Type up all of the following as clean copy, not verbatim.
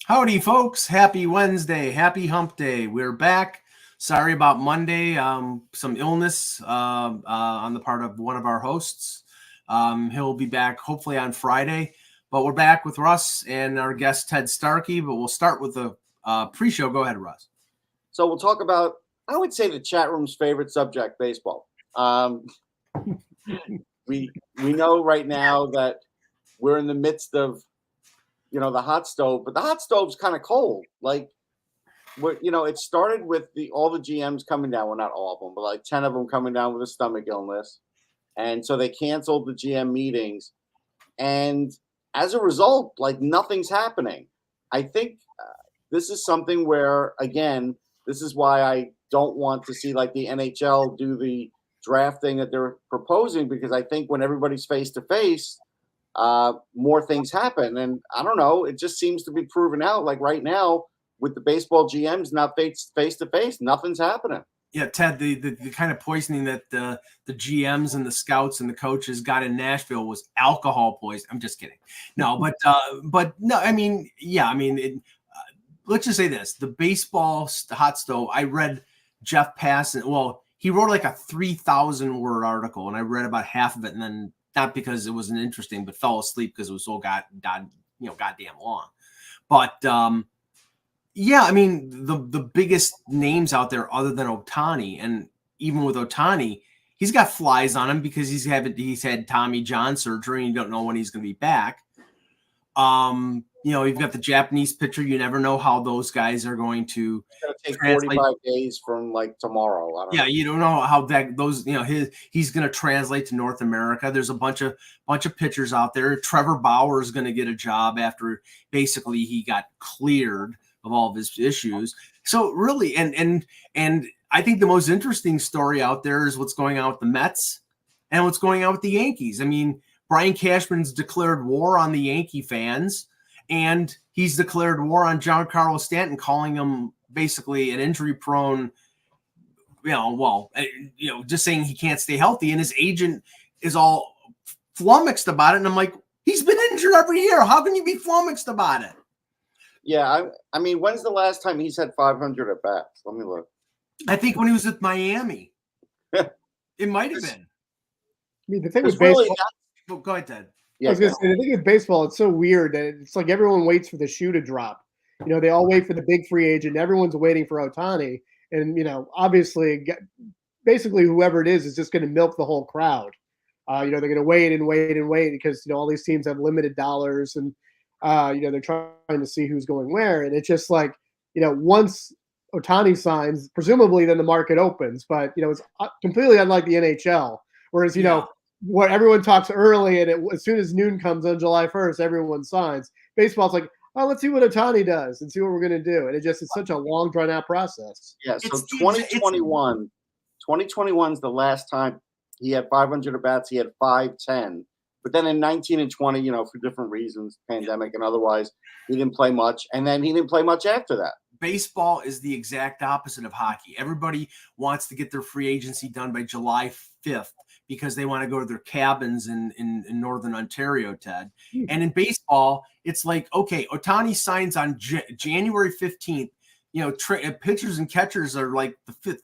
Howdy, folks. Happy Wednesday. Happy hump day. We're back. Sorry about Monday. Some illness on the part of one of our hosts. He'll be back hopefully on Friday. But we're back with Russ and our guest, Ted Starkey. But we'll start with the pre-show. Go ahead, Russ. So we'll talk about, I would say, the chat room's favorite subject, baseball. We know right now that we're in the midst of, the hot stove, but the hot stove's kind of cold. Like, it started with all the GMs coming down. Well, not all of them, but like 10 of them coming down with a stomach illness. And so they canceled the GM meetings. And as a result, like, nothing's happening. I think this is something where, again, this is why I don't want to see like the NHL do the drafting that they're proposing, because I think when everybody's face to face, more things happen. And I don't know, it just seems to be proven out. Like right now with the baseball GMs not face to face, nothing's happening. Yeah, Ted, the kind of poisoning that the GMs and the scouts and the coaches got in Nashville was alcohol poisoning. I'm just kidding. No, but no, I mean, yeah, I mean, let's just say this: the baseball hot stove. I read Jeff Passan. Well, he wrote like a 3,000-word article, and I read about half of it, and then not because it wasn't interesting, but fell asleep because it was so goddamn long. But yeah, I mean, the biggest names out there other than Ohtani, and even with Ohtani, he's got flies on him because he's had Tommy John surgery and you don't know when he's going to be back. You've got the Japanese pitcher. You never know how those guys are going to take 45 days from like tomorrow. I don't know. You don't know how he's going to translate to North America. There's a bunch of pitchers out there. Trevor Bauer is going to get a job after basically he got cleared of all of his issues. So really, and I think the most interesting story out there is what's going on with the Mets and what's going on with the Yankees. I mean, Brian Cashman's declared war on the Yankee fans, and he's declared war on Giancarlo Stanton, calling him basically an injury-prone, just saying he can't stay healthy, and his agent is all flummoxed about it. And I'm like, he's been injured every year. How can you be flummoxed about it? Yeah, I mean, when's the last time he's had 500 at bats? Let me look. I think when he was with Miami. It might have been. I mean, the thing with baseball. Well, go ahead, Ted. Yeah, I was going to say, the thing with baseball, it's so weird that it's like everyone waits for the shoe to drop. They all wait for the big free agent. Everyone's waiting for Ohtani. And, obviously, basically whoever it is just going to milk the whole crowd. They're going to wait and wait and wait because, all these teams have limited dollars and, they're trying to see who's going where. And it's just like, once Ohtani signs, presumably then the market opens. But, it's completely unlike the NHL. Whereas, what everyone talks early, and as soon as noon comes on July 1st, everyone signs. Baseball's like, oh, let's see what Ohtani does and see what we're going to do. And it's such a long, drawn-out process. Yeah, so 2021 is the last time he had 500 at-bats. He had 510. But then in 19 and 20, for different reasons, pandemic and otherwise, he didn't play much. And then he didn't play much after that. Baseball is the exact opposite of hockey. Everybody wants to get their free agency done by July 5th. Because they want to go to their cabins in Northern Ontario, Ted. And in baseball, it's like, okay, Ohtani signs on January 15th. Pitchers and catchers are like the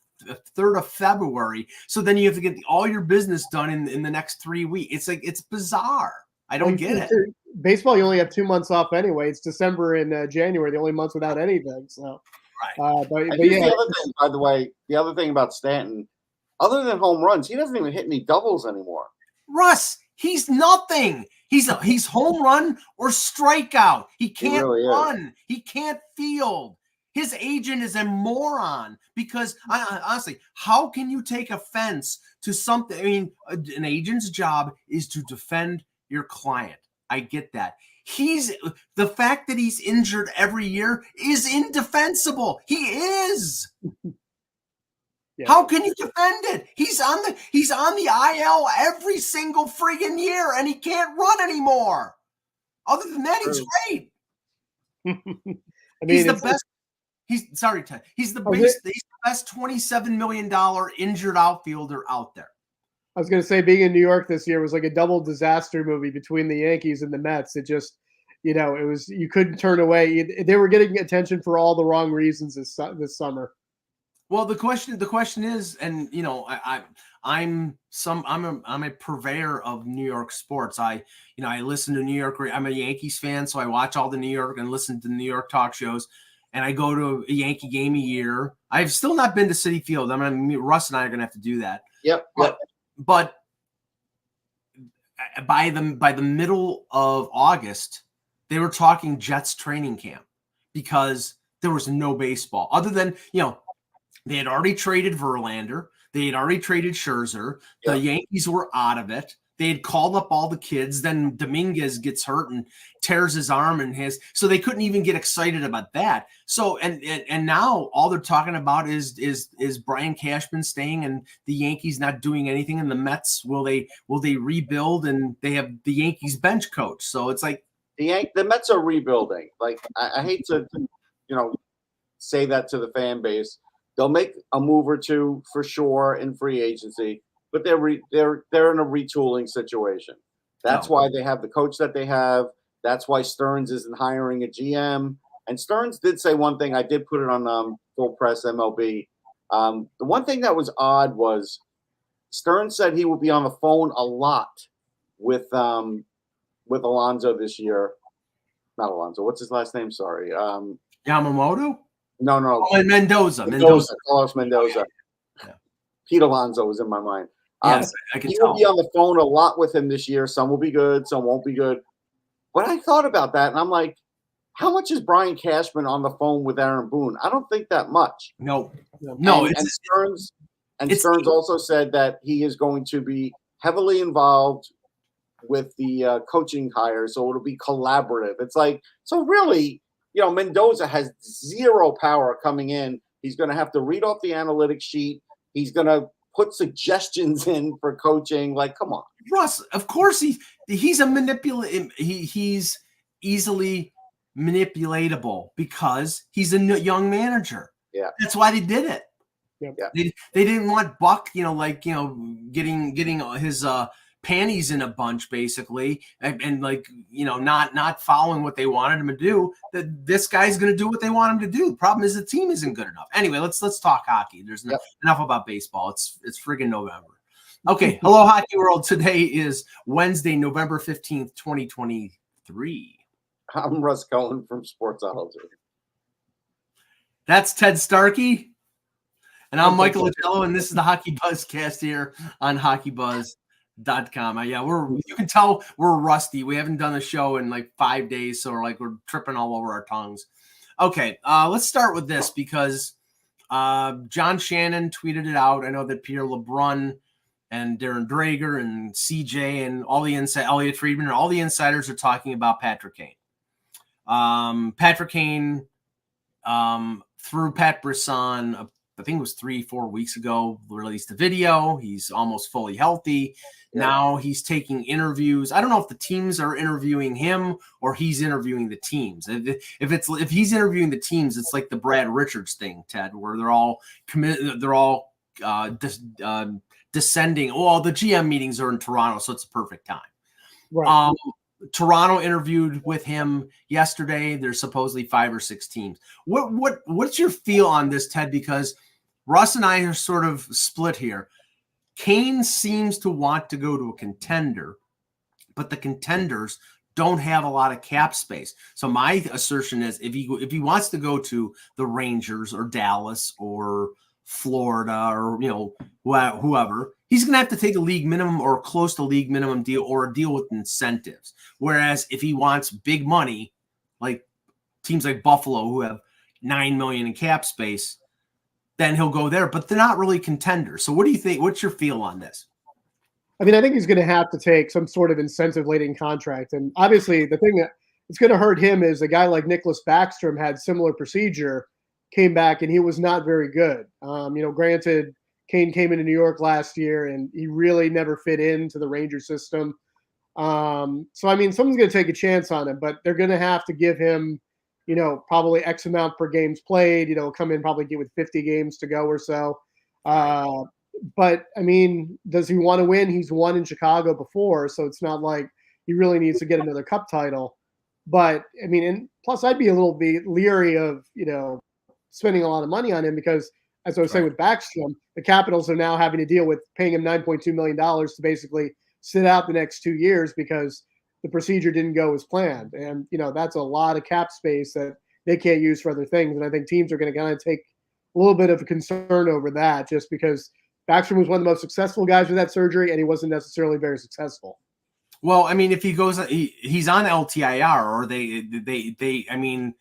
3rd of February. So then you have to get all your business done in the next 3 weeks. It's like, it's bizarre. I don't get it. Baseball, you only have 2 months off anyway. It's December and January, the only months without anything. So, right. But yeah. The other thing, by the way, the other thing about Stanton, other than home runs, he doesn't even hit any doubles anymore. Russ, he's nothing. He's home run or strikeout. He can't run. He can't field. His agent is a moron because honestly, how can you take offense to something? I mean, an agent's job is to defend your client. I get that. The fact that he's injured every year is indefensible. He is. Yeah. How can you defend it? He's on the IL every single friggin' year, and he can't run anymore. Other than that, he's great. He's the best. Ted. He's the best $27 million injured outfielder out there. I was going to say, being in New York this year was like a double disaster movie between the Yankees and the Mets. It just, it was, you couldn't turn away. They were getting attention for all the wrong reasons this summer. Well, the question is, and I'm a purveyor of New York sports. I listen to New York. I'm a Yankees fan, so I watch all the New York and listen to New York talk shows. And I go to a Yankee game a year. I've still not been to Citi Field. Russ and I are going to have to do that. Yep. But by the middle of August, they were talking Jets training camp because there was no baseball other than, they had already traded Verlander. They had already traded Scherzer. The Yankees were out of it. They had called up all the kids. Then Dominguez gets hurt and tears his arm so they couldn't even get excited about that. So and now all they're talking about is Brian Cashman staying and the Yankees not doing anything, and the Mets will they rebuild, and they have the Yankees bench coach. So it's like the Mets are rebuilding. Like I hate to say that to the fan base. They'll make a move or two for sure in free agency, but they're in a retooling situation. That's why they have the coach that they have. That's why Stearns isn't hiring a GM. And Stearns did say one thing. I did put it on Full Press MLB. The one thing that was odd was Stearns said he would be on the phone a lot with Alonso this year. Not Alonso. What's his last name? Sorry. Yamamoto? No. Oh, and Mendoza. Carlos Mendoza. Yeah. Pete Alonso was in my mind. Yes, I can he tell. will be on the phone a lot with him this year. Some will be good, some won't be good. But I thought about that, and I'm like, how much is Brian Cashman on the phone with Aaron Boone? I don't think that much. No. Stearns also said that he is going to be heavily involved with the coaching hire, so it'll be collaborative. It's like, so really, Mendoza has zero power coming in. He's going to have to read off the analytics sheet. He's going to put suggestions in for coaching. Like, come on, Russ. Of course, he's a manipulator. He's easily manipulatable because he's a young manager. Yeah, that's why they did it. Yep. Yeah, they didn't want Buck, getting his panties in a bunch, basically, and not following what they wanted him to do. That this guy's going to do what they want him to do. The problem is the team isn't good enough. Anyway, let's talk hockey. There's enough about baseball. It's friggin' November. Okay, hello, Hockey World. Today is Wednesday, November 15th, 2023. I'm Russ Cohen from Sportsology. That's Ted Starkey, and I'm Michael Agello, and this is the HockeyBuzzcast here on HockeyBuzz.com. You can tell we're rusty. We haven't done a show in like 5 days, so we're tripping all over our tongues. Okay, let's start with this because John Shannon tweeted it out. I know that Pierre LeBrun and Darren Drager and CJ and all the Elliot Friedman and all the insiders are talking about Patrick Kane. Patrick Kane, through Pat Brisson, I think it was 3-4 weeks ago, released a video. He's almost fully healthy. Yeah. Now he's taking interviews. I don't know if the teams are interviewing him or he's interviewing the teams. If he's interviewing the teams, it's like the Brad Richards thing, Ted, where they're all committed. They're all descending. Well, the GM meetings are in Toronto, so it's a perfect time. Right. Toronto interviewed with him yesterday. There's supposedly 5 or 6 teams. What's your feel on this, Ted? Because Russ and I are sort of split here. Kane seems to want to go to a contender, but the contenders don't have a lot of cap space. So my assertion is if he wants to go to the Rangers or Dallas or Florida or whoever, he's going to have to take a league minimum or close to league minimum deal or a deal with incentives. Whereas if he wants big money, like teams like Buffalo who have $9 million in cap space, then he'll go there. But they're not really contenders. So what do you think? What's your feel on this? I mean, I think he's going to have to take some sort of incentive-laden contract. And obviously the thing that it's going to hurt him is a guy like Nicholas Backstrom had similar procedure, came back, and he was not very good. Granted, Kane came into New York last year, and he really never fit into the Ranger system. So, I mean, someone's going to take a chance on him, but they're going to have to give him, probably X amount per games played, come in probably with 50 games to go or so. But, I mean, does he want to win? He's won in Chicago before, so it's not like he really needs to get another cup title. But I mean, and plus I'd be a little bit leery of, spending a lot of money on him because, as I was saying with Backstrom, the Capitals are now having to deal with paying him $9.2 million to basically sit out the next 2 years because the procedure didn't go as planned. And, that's a lot of cap space that they can't use for other things. And I think teams are going to kind of take a little bit of a concern over that just because Backstrom was one of the most successful guys with that surgery, and he wasn't necessarily very successful. Well, I mean, if he goes, he's on LTIR, or they. I mean,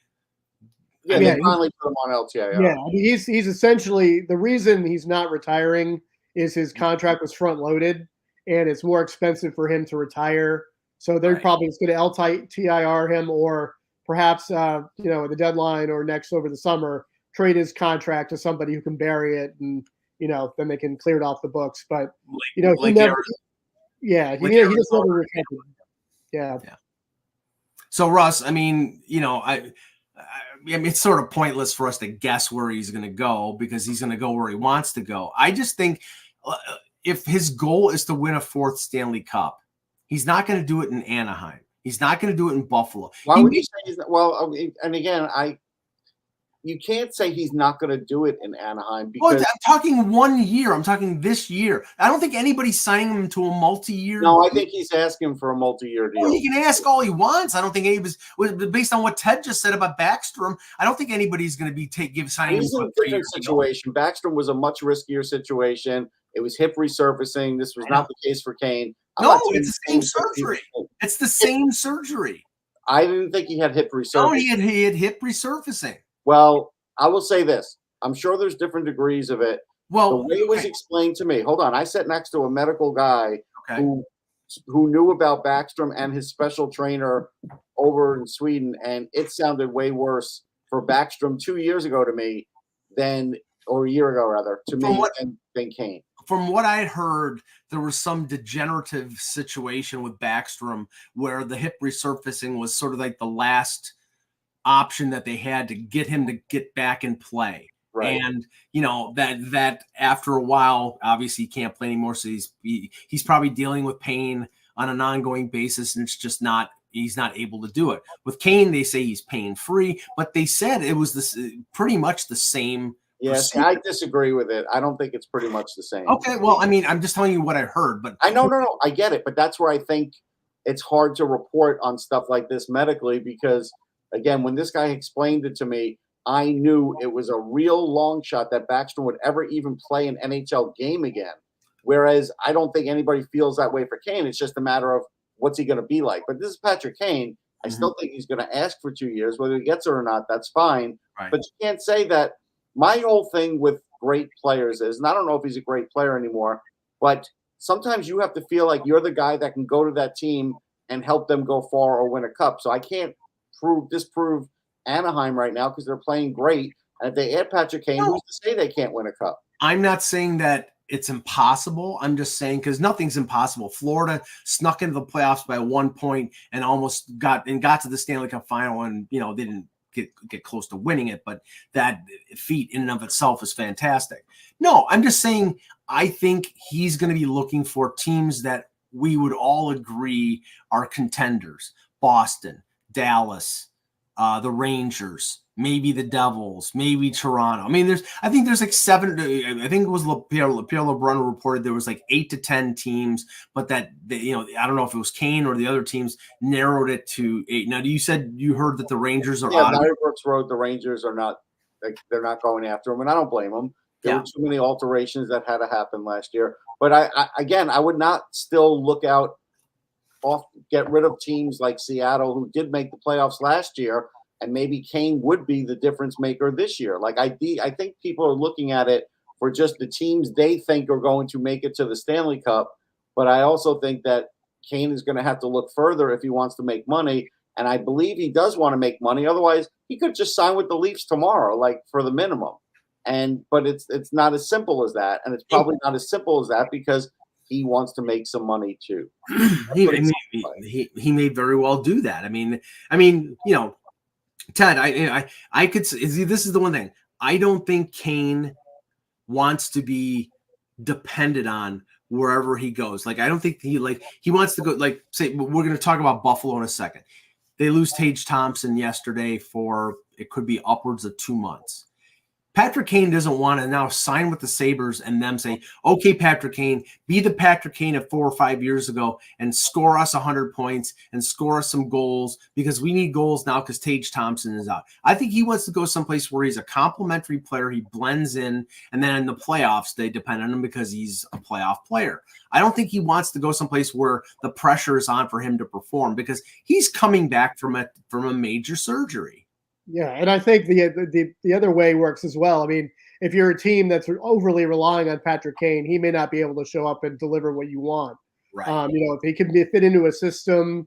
they finally put him on LTIR. Yeah, I mean, he's essentially the reason he's not retiring is his contract was front loaded, and it's more expensive for him to retire. So they're probably just going to LTIR him, or perhaps at the deadline or next over the summer, trade his contract to somebody who can bury it, and then they can clear it off the books. But he never. He just never recovered. Yeah. So Russ, I mean, I mean, it's sort of pointless for us to guess where he's going to go because he's going to go where he wants to go. I just think if his goal is to win a 4th Stanley Cup, he's not going to do it in Anaheim. He's not going to do it in Buffalo. Why would you say he's not? Well, and again, you can't say he's not going to do it in Anaheim because I'm talking 1 year. I'm talking this year. I don't think anybody's signing him to a multi-year. No, I think he's asking for a multi-year deal. Well, he can ask all he wants. I don't think anybody's based on what Ted just said about Backstrom. I don't think anybody's going to be signing him. He's in a different situation. Backstrom was a much riskier situation. It was hip resurfacing. This was not the case for Kane. No, it's the same surgery. It's the same surgery. I didn't think he had hip resurfacing. No, he had hip resurfacing. Well, I will say this. I'm sure there's different degrees of it. Well, the way it was explained to me, hold on. I sat next to a medical guy who knew about Backstrom and his special trainer over in Sweden, and it sounded way worse for Backstrom 2 years ago to me or a year ago rather, than Kane. From what I heard, there was some degenerative situation with Backstrom where the hip resurfacing was sort of like the last option that they had to get him to get back in play. Right. And that after a while, obviously he can't play anymore. So he's probably dealing with pain on an ongoing basis, and it's just he's not able to do it. With Kane, they say he's pain free, but they said it was pretty much the same. Yes, I disagree with it. I don't think it's pretty much the same. Okay, well, I mean, I'm just telling you what I heard, but no, I get it, but that's where I think it's hard to report on stuff like this medically because, again, when this guy explained it to me, I knew it was a real long shot that Backstrom would ever even play an NHL game again. Whereas I don't think anybody feels that way for Kane. It's just a matter of what's he going to be like. But this is Patrick Kane. I still think he's going to ask for 2 years. Whether he gets it or not, that's fine. Right. But you can't say that. My whole thing with great players is, and I don't know if he's a great player anymore, but sometimes you have to feel like you're the guy that can go to that team and help them go far or win a cup. So I can't disprove Anaheim right now because they're playing great. And if they add Patrick Kane, who's to say they can't win a cup? I'm not saying that it's impossible. I'm just saying because nothing's impossible. Florida snuck into the playoffs by 1 point and almost got to the Stanley Cup final, and they didn't get close to winning it, but that feat in and of itself is fantastic. No, I'm just saying I think he's going to be looking for teams that we would all agree are contenders. Boston, Dallas, the Rangers, maybe the Devils, maybe Toronto. I mean, I think there's like 7. I think it was Pierre LeBrun reported there was like 8 to 10 teams, but that I don't know if it was Kane or the other teams narrowed it to 8. Now, you said you heard that the Rangers are out. Larry Brooks wrote the Rangers are not. They're not going after him, and I don't blame them. There were too many alterations that had to happen last year. But I would not still get rid of teams like Seattle who did make the playoffs last year. And maybe Kane would be the difference maker this year. Like I think people are looking at it for just the teams they think are going to make it to the Stanley Cup. But I also think that Kane is going to have to look further if he wants to make money. And I believe he does want to make money. Otherwise, he could just sign with the Leafs tomorrow, like for the minimum. But it's not as simple as that. And it's probably not as simple as that because he wants to make some money too. He may very well do that. I mean, Ted, I could see this is the one thing. I don't think Kane wants to be dependent on wherever he goes. Like, I don't think he wants to go, like, say, we're going to talk about Buffalo in a second. They lose Tage Thompson yesterday for it could be upwards of 2 months. Patrick Kane doesn't want to now sign with the Sabres and them say, okay, Patrick Kane, be the Patrick Kane of 4 or 5 years ago and score us 100 points and score us some goals because we need goals now because Tage Thompson is out. I think he wants to go someplace where he's a complimentary player. He blends in, and then in the playoffs, they depend on him because he's a playoff player. I don't think he wants to go someplace where the pressure is on for him to perform because he's coming back from a major surgery. Yeah, and I think the other way works as well. I mean, if you're a team that's overly relying on Patrick Kane, he may not be able to show up and deliver what you want. Right. If he can fit into a system,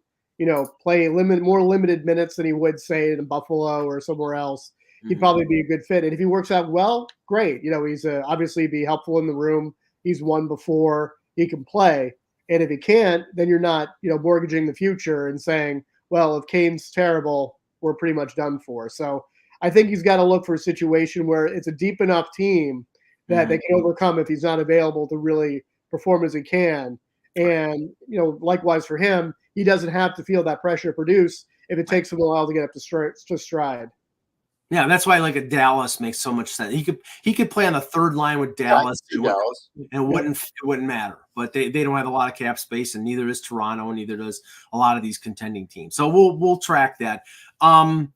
play more limited minutes than he would say in Buffalo or somewhere else, he'd probably be a good fit. And if he works out well, great. He's obviously be helpful in the room. He's won before. He can play. And if he can't, then you're not, mortgaging the future and saying, well, if Kane's terrible, we're pretty much done for. So I think he's got to look for a situation where it's a deep enough team that they can overcome if he's not available to really perform as he can. And, likewise for him, he doesn't have to feel that pressure to produce if it takes him a while to get up to stride. Yeah, that's why like a Dallas makes so much sense. He could play on the third line with Dallas, and it wouldn't matter. But they don't have a lot of cap space, and neither does Toronto, and neither does a lot of these contending teams. So we'll track that. I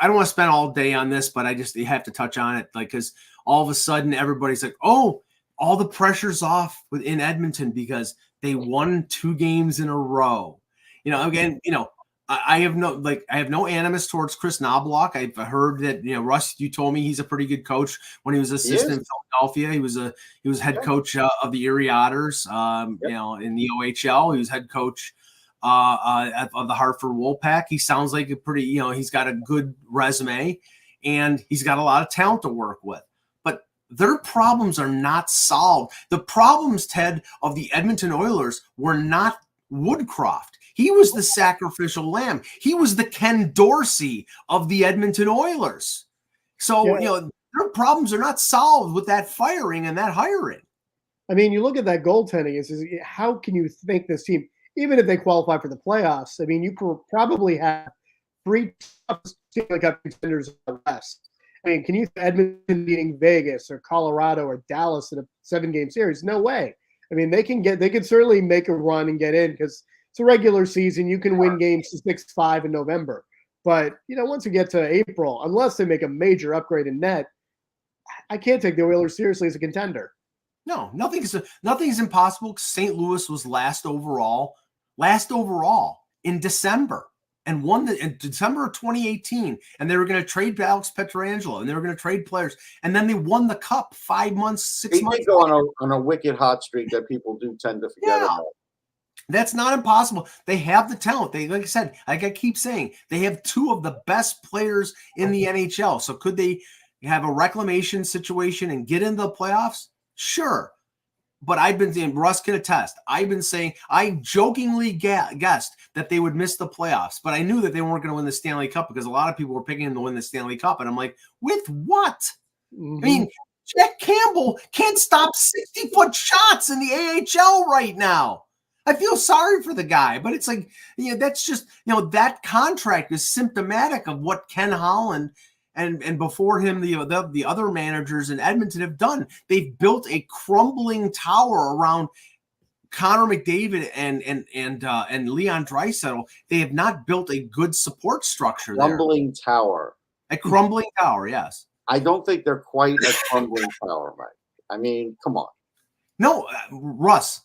don't want to spend all day on this, but I just have to touch on it, because all of a sudden everybody's like, oh, all the pressure's off in Edmonton because they won 2 games in a row. Again, I have no animus towards Chris Knobloch. I've heard that, Russ, you told me he's a pretty good coach when he was assistant in Philadelphia. He was head coach of the Erie Otters, in the OHL. He was head coach of the Hartford Wolfpack. He sounds like a pretty, he's got a good resume and he's got a lot of talent to work with. But their problems are not solved. The problems, Ted, of the Edmonton Oilers were not Woodcroft. He was the sacrificial lamb. He was the Ken Dorsey of the Edmonton Oilers. So, their problems are not solved with that firing and that hiring. I mean, you look at that goaltending, is how can you think this team, even if they qualify for the playoffs, I mean, you could probably have 3 Stanley Cup contenders in the West. I mean, can you Edmonton beating Vegas or Colorado or Dallas in a 7-game series? No way. I mean, they can certainly make a run and get in because it's a regular season. You can win games to 6-5 in November. But, once you get to April, unless they make a major upgrade in net, I can't take the Oilers seriously as a contender. No, nothing's impossible. St. Louis was last overall in December and won in December of 2018. And they were going to trade Alex Pietrangelo and they were going to trade players. And then they won the cup 5 months, 6 months. They go on a wicked hot streak that people do tend to forget about. That's not impossible. They have the talent. Like I said, like I keep saying, they have 2 of the best players in the NHL. So could they have a reclamation situation and get into the playoffs? Sure. But I've been saying, Russ can attest, I've been saying, I jokingly guessed that they would miss the playoffs, but I knew that they weren't going to win the Stanley Cup because a lot of people were picking them to win the Stanley Cup. And I'm like, with what? I mean, Jack Campbell can't stop 60-foot shots in the AHL right now. I feel sorry for the guy, but it's like, that's just, that contract is symptomatic of what Ken Holland and before him, the other managers in Edmonton have done. They've built a crumbling tower around Connor McDavid and Leon Draisaitl. They have not built a good support structure. Crumbling tower. A crumbling tower, yes. I don't think they're quite a crumbling tower, Mike. I mean, come on. No, Russ.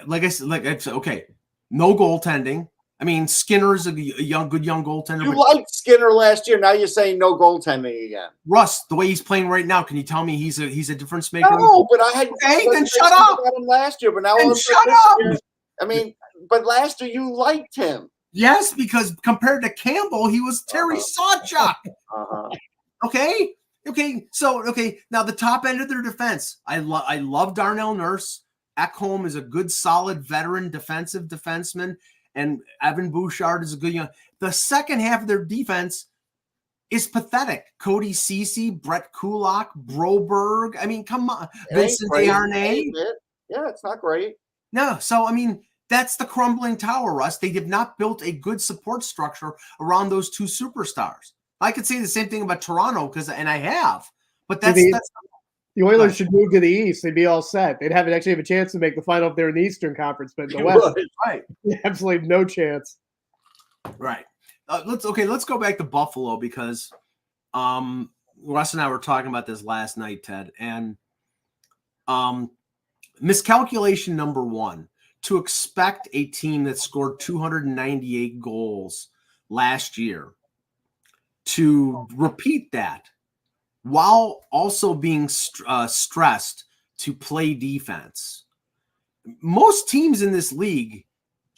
Like I said, okay, no goaltending. I mean, Skinner's a good young goaltender. You liked Skinner last year. Now you're saying no goaltending again. Russ, the way he's playing right now, can you tell me he's a difference maker? No, but I had. Okay, then shut up. About him last year, but now then shut up. Year, I mean, but last year you liked him. Yes, because compared to Campbell, he was Terry Sawchuk. Okay. So now the top end of their defense. I love Darnell Nurse. Ekholm is a good, solid veteran defenseman. And Evan Bouchard is a good young. The second half of their defense is pathetic. Cody Ceci, Brett Kulak, Broberg. I mean, come on. Vincent Desharnais. Yeah, it's not great. No, so, I mean, That's the crumbling tower, Russ. They have not built a good support structure around those two superstars. I could say the same thing about Toronto and I have, but that's the Oilers should move to the East. They'd be all set. They'd actually have a chance to make the final if they're in the Eastern Conference, but in the West, right? Absolutely no chance. Right. Let's go back to Buffalo because Russ and I were talking about this last night, Ted, and miscalculation number one. To expect a team that scored 298 goals last year to repeat that while also being stressed to play defense. Most teams in this league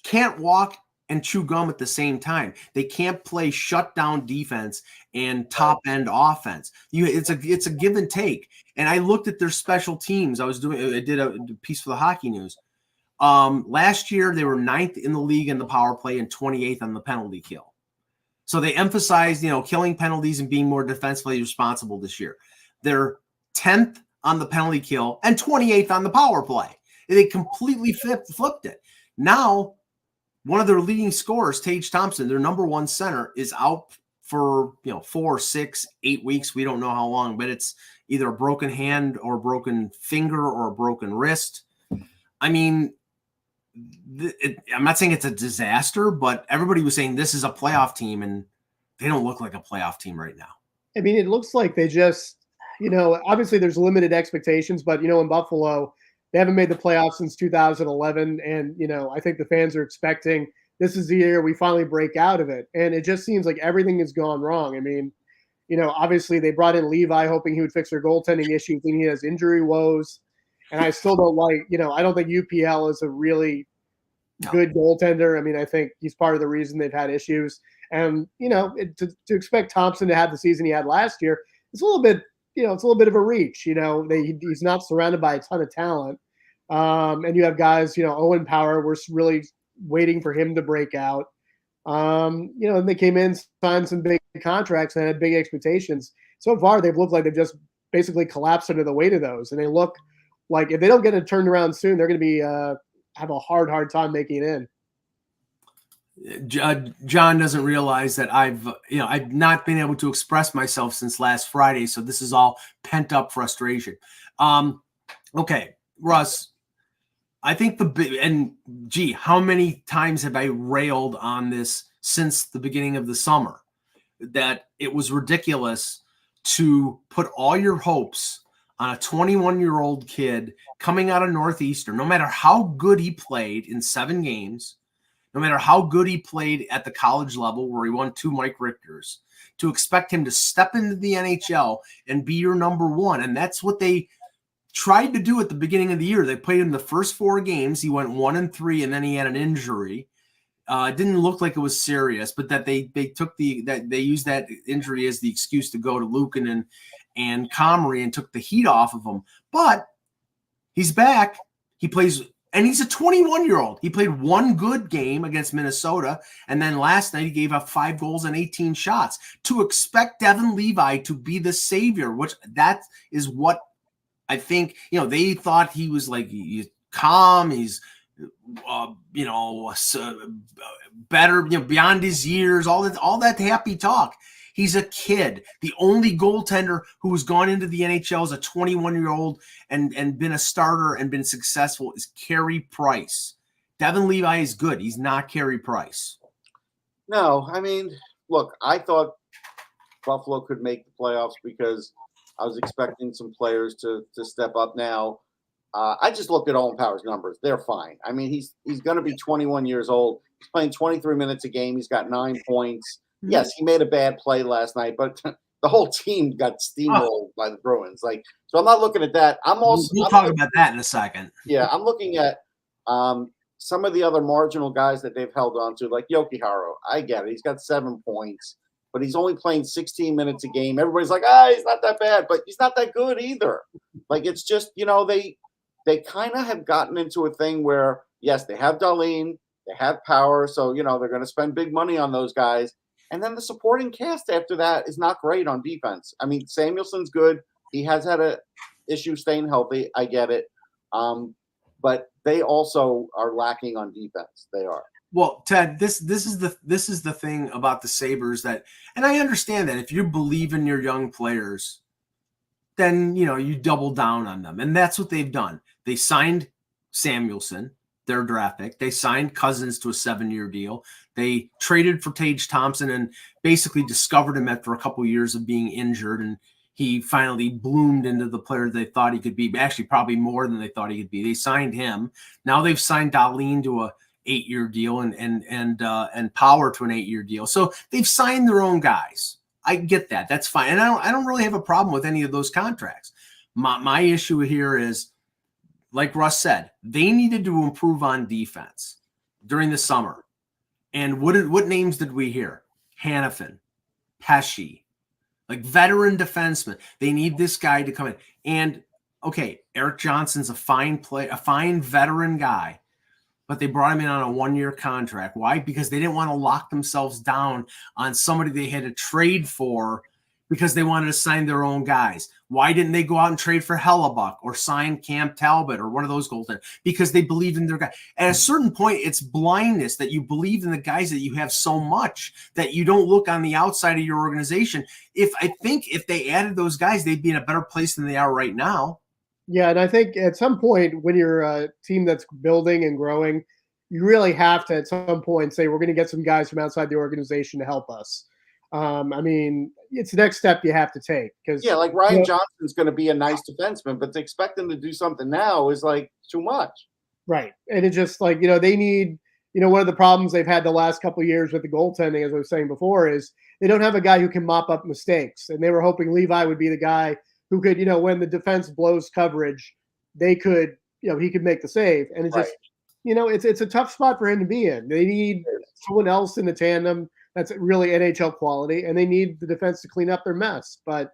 can't walk and chew gum at the same time. They can't play shutdown defense and top end offense. It's a give and take. And I looked at their special teams. I did a piece for the Hockey News. Last year, they were 9th in the league in the power play and 28th on the penalty kill. So they emphasized, killing penalties and being more defensively responsible this year. They're 10th on the penalty kill and 28th on the power play. They completely flipped it. Now, one of their leading scorers, Tage Thompson, their number one center, is out for 4, 6, 8 weeks. We don't know how long, but it's either a broken hand or a broken finger or a broken wrist. I mean, I'm not saying it's a disaster, but everybody was saying this is a playoff team, and they don't look like a playoff team right now. I mean, it looks like they just, obviously there's limited expectations, but, in Buffalo, they haven't made the playoffs since 2011. And, I think the fans are expecting this is the year we finally break out of it. And it just seems like everything has gone wrong. I mean, obviously they brought in Levi hoping he would fix their goaltending issue. Thinking he has injury woes. And I still don't I don't think UPL is a really good goaltender. I mean, I think he's part of the reason they've had issues. And, to expect Thompson to have the season he had last year, it's a little bit, it's a little bit of a reach. He's not surrounded by a ton of talent. And you have guys, Owen Power, we're really waiting for him to break out. And they came in, signed some big contracts and had big expectations. So far, they've looked like they've just basically collapsed under the weight of those. And they look like if they don't get it turned around soon, they're going to be have a hard time making it in. John doesn't realize that I've not been able to express myself since last Friday, so this is all pent up frustration. Okay, Russ, I think how many times have I railed on this since the beginning of the summer that it was ridiculous to put all your hopes on a 21-year-old kid coming out of Northeastern, no matter how good he played in 7 games, no matter how good he played at the college level where he won 2 Mike Richters, to expect him to step into the NHL and be your number one. And that's what they tried to do at the beginning of the year. They played him the first 4 games. He went 1-3, and then he had an injury. It didn't look like it was serious, but that they used that injury as the excuse to go to Lucan and Comrie and took the heat off of him. But he's back. He plays, and he's a 21-year-old. He played 1 good game against Minnesota, and then last night he gave up 5 goals and 18 shots. To expect Devin Levi to be the savior, which that is what I think, they thought he was like, he's calm, he's, better, beyond his years, all that happy talk. He's a kid. The only goaltender who has gone into the NHL as a 21-year-old and been a starter and been successful is Carey Price. Devin Levi is good. He's not Carey Price. No, I mean, look, I thought Buffalo could make the playoffs because I was expecting some players to step up now. I just looked at Owen Power's numbers. They're fine. I mean, he's going to be 21 years old. He's playing 23 minutes a game. He's got 9 points. Yes, he made a bad play last night, but the whole team got steamrolled by the Bruins. So I'm not looking at that. We'll talk about that in a second. Yeah, I'm looking at some of the other marginal guys that they've held on to, like Yoki Haro. I get it. He's got 7 points, but he's only playing 16 minutes a game. Everybody's like, he's not that bad, but he's not that good either. It's just, they kind of have gotten into a thing where, yes, they have Darlene, they have Power, so, they're going to spend big money on those guys. And then the supporting cast after that is not great on defense. I mean, Samuelson's good. He has had an issue staying healthy. I get it. But they also are lacking on defense. They are. Well, Ted, this is the thing about the Sabres that, and I understand that if you believe in your young players, then you double down on them, and that's what they've done. They signed Samuelson, their draft pick. They signed Cousins to a 7-year deal. They traded for Tage Thompson and basically discovered him after a couple of years of being injured, and he finally bloomed into the player they thought he could be. Actually, probably more than they thought he could be. They signed him. Now they've signed Dahlin to a 8-year deal and Power to an 8-year deal. So they've signed their own guys. I get that. That's fine. And I don't really have a problem with any of those contracts. My issue here is, like Russ said, they needed to improve on defense during the summer. And what names did we hear? Hannafin, Pesci, like veteran defensemen. They need this guy to come in. And okay, Eric Johnson's a fine veteran guy, but they brought him in on a 1-year contract. Why? Because they didn't want to lock themselves down on somebody they had to trade for because they wanted to sign their own guys. Why didn't they go out and trade for Hellebuck or sign Cam Talbot or one of those goaltenders? Because they believe in their guy. At a certain point, it's blindness that you believe in the guys that you have so much that you don't look on the outside of your organization. I think if they added those guys, they'd be in a better place than they are right now. Yeah, and I think at some point when you're a team that's building and growing, you really have to at some point say, we're going to get some guys from outside the organization to help us. I mean, it's the next step you have to take. Yeah, like Ryan Johnson's going to be a nice defenseman, but to expect him to do something now is like too much. Right. And it's just like, they need, one of the problems they've had the last couple of years with the goaltending, as I was saying before, is they don't have a guy who can mop up mistakes. And they were hoping Levi would be the guy who could, when the defense blows coverage, they could, he could make the save. And it's just, it's a tough spot for him to be in. They need someone else in the tandem that's really NHL quality, and they need the defense to clean up their mess. But,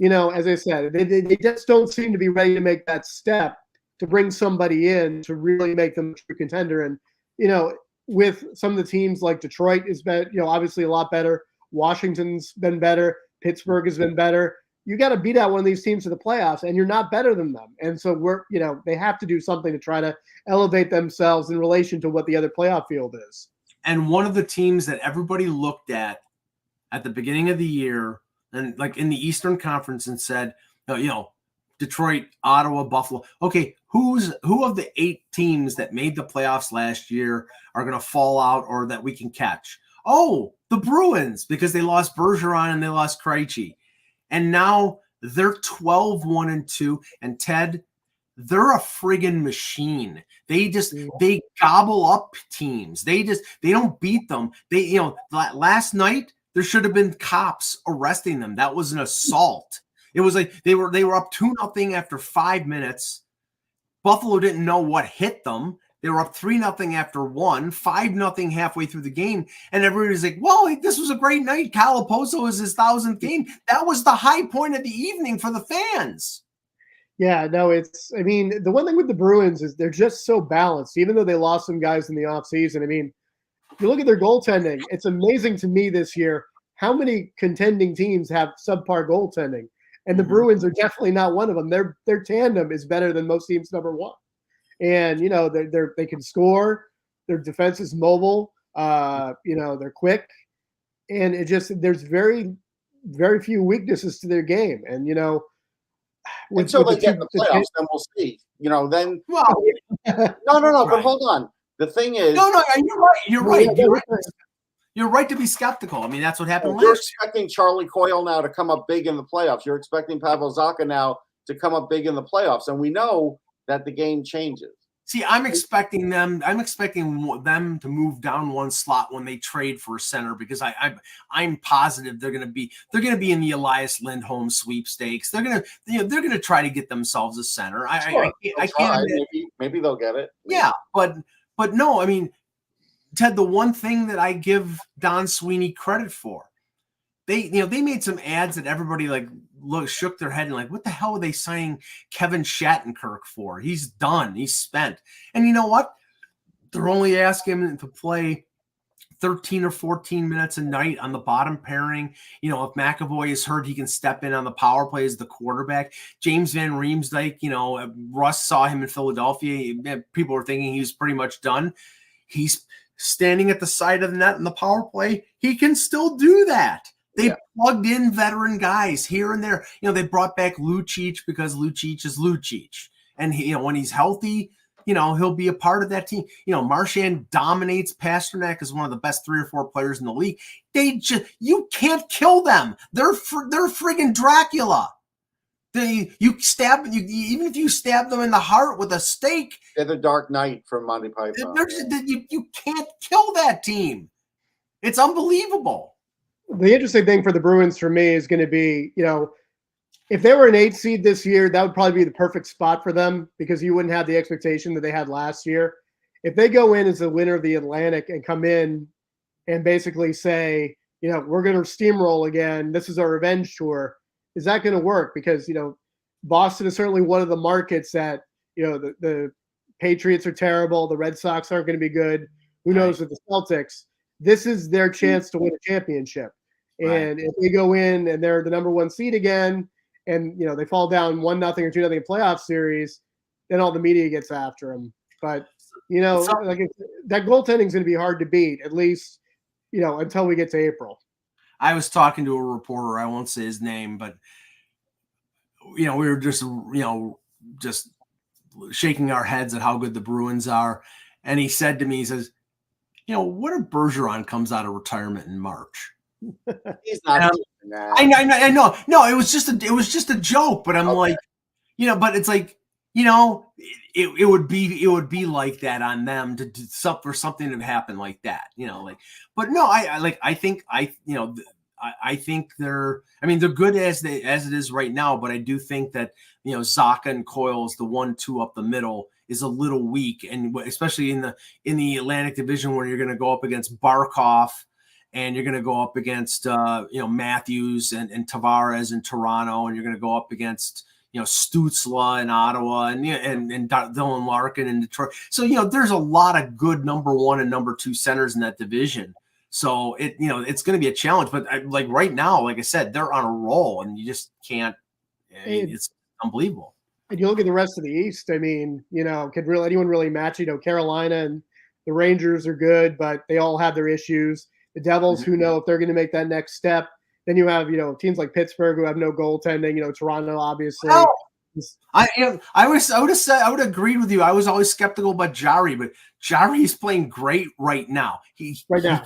as I said, they just don't seem to be ready to make that step to bring somebody in to really make them a true contender. And, with some of the teams like Detroit has been, obviously a lot better. Washington's been better. Pittsburgh has been better. You got to beat out one of these teams to the playoffs, and you're not better than them. And so they have to do something to try to elevate themselves in relation to what the other playoff field is. And one of the teams that everybody looked at the beginning of the year, and like in the Eastern Conference, and said, Detroit, Ottawa, Buffalo. Okay, who of the 8 teams that made the playoffs last year are going to fall out or that we can catch? Oh, the Bruins, because they lost Bergeron and they lost Krejci. And now they're 12-1-2. And Ted, they're a friggin' machine. They gobble up teams. They don't beat them. Last night there should have been cops arresting them. That was an assault. It was like they were up 2-0 after 5 minutes. Buffalo didn't know what hit them. They were up 3-0 after 1, 5-0 halfway through the game. And everybody's like, well, this was a great night. Cal Poso is his 1,000th game. That was the high point of the evening for the fans. Yeah, no, the one thing with the Bruins is they're just so balanced, even though they lost some guys in the offseason. If you look at their goaltending, it's amazing to me this year how many contending teams have subpar goaltending. And the Bruins are definitely not one of them. Their tandem is better than most teams' number one. And, they can score. Their defense is mobile. They're quick. And there's very, very few weaknesses to their game. And, until they get in the playoffs, then we'll see. No. But hold on. The thing is, no, you're right. You're right to be skeptical. That's what happened last year. You're expecting Charlie Coyle now to come up big in the playoffs. You're expecting Pavel Zacha now to come up big in the playoffs, and we know that the game changes. See, I'm expecting them to move down one slot when they trade for a center, because I'm positive they're going to be in the Elias Lindholm sweepstakes. They're going to try to get themselves a center. I can't. Maybe they'll get it. Yeah, but no, Ted, the one thing that I give Don Sweeney credit for, they made some ads that everybody shook their head and what the hell are they signing Kevin Shattenkirk for? He's done. He's spent. And you know what? They're only asking him to play 13 or 14 minutes a night on the bottom pairing. You know, if McAvoy is hurt, he can step in on the power play as the quarterback. James Van Riemsdyk, you know, Russ saw him in Philadelphia. People were thinking he was pretty much done. He's standing at the side of the net in the power play. He can still do that. They plugged in veteran guys here and there. You know, they brought back Lucic because Lucic is Lucic. And, he, you know, when he's healthy, you know, he'll be a part of that team. You know, Marchand dominates. Pasternak is one of the best 3 or 4 players in the league. You can't kill them. They're friggin' Dracula. Even if you stab them in the heart with a stake. They're the Dark Knight from Monty Python. You can't kill that team. It's unbelievable. The interesting thing for the Bruins for me is going to be, you know, if they were an 8 seed this year, that would probably be the perfect spot for them because you wouldn't have the expectation that they had last year. If they go in as the winner of the Atlantic and come in and basically say, you know, we're going to steamroll again, this is our revenge tour, is that going to work? Because, you know, Boston is certainly one of the markets that, you know, the Patriots are terrible. The Red Sox aren't going to be good. Who knows with the Celtics? This is their chance to win a championship. And if they go in and they're the number 1 seed again, and, you know, they fall down 1-0 or 2-0 in playoff series, then all the media gets after them. But, you know, that goaltending is going to be hard to beat, at least, you know, until we get to April. I was talking to a reporter, I won't say his name, but, you know, we were just, you know, just shaking our heads at how good the Bruins are. And he said to me, he says, you know, what if Bergeron comes out of retirement in March? He's not. I know. No, it was just a joke. But I'm like, you know, but it's like, you know, it would be like that on them to do for something to happen like that, you know, like. But no, I think they're good as it is right now. But I do think that, you know, Zacha and Coyle's the 1-2 up the middle is a little weak, and especially in the Atlantic Division where you're going to go up against Barkov. And you're going to go up against, you know, Matthews and Tavares in Toronto, and you're going to go up against, you know, Stützle in Ottawa, and Dylan Larkin in Detroit. So, you know, there's a lot of good number 1 and number 2 centers in that division. So it's going to be a challenge. But like right now, like I said, they're on a roll, and you just can't. It's unbelievable. And you look at the rest of the East. I mean, you know, anyone really match? You know, Carolina and the Rangers are good, but they all have their issues. The Devils, who know if they're going to make that next step. Then you have, you know, teams like Pittsburgh who have no goaltending. You know, Toronto, obviously. Oh, I would agree with you. I was always skeptical about Jari, but Jari's playing great right now. He can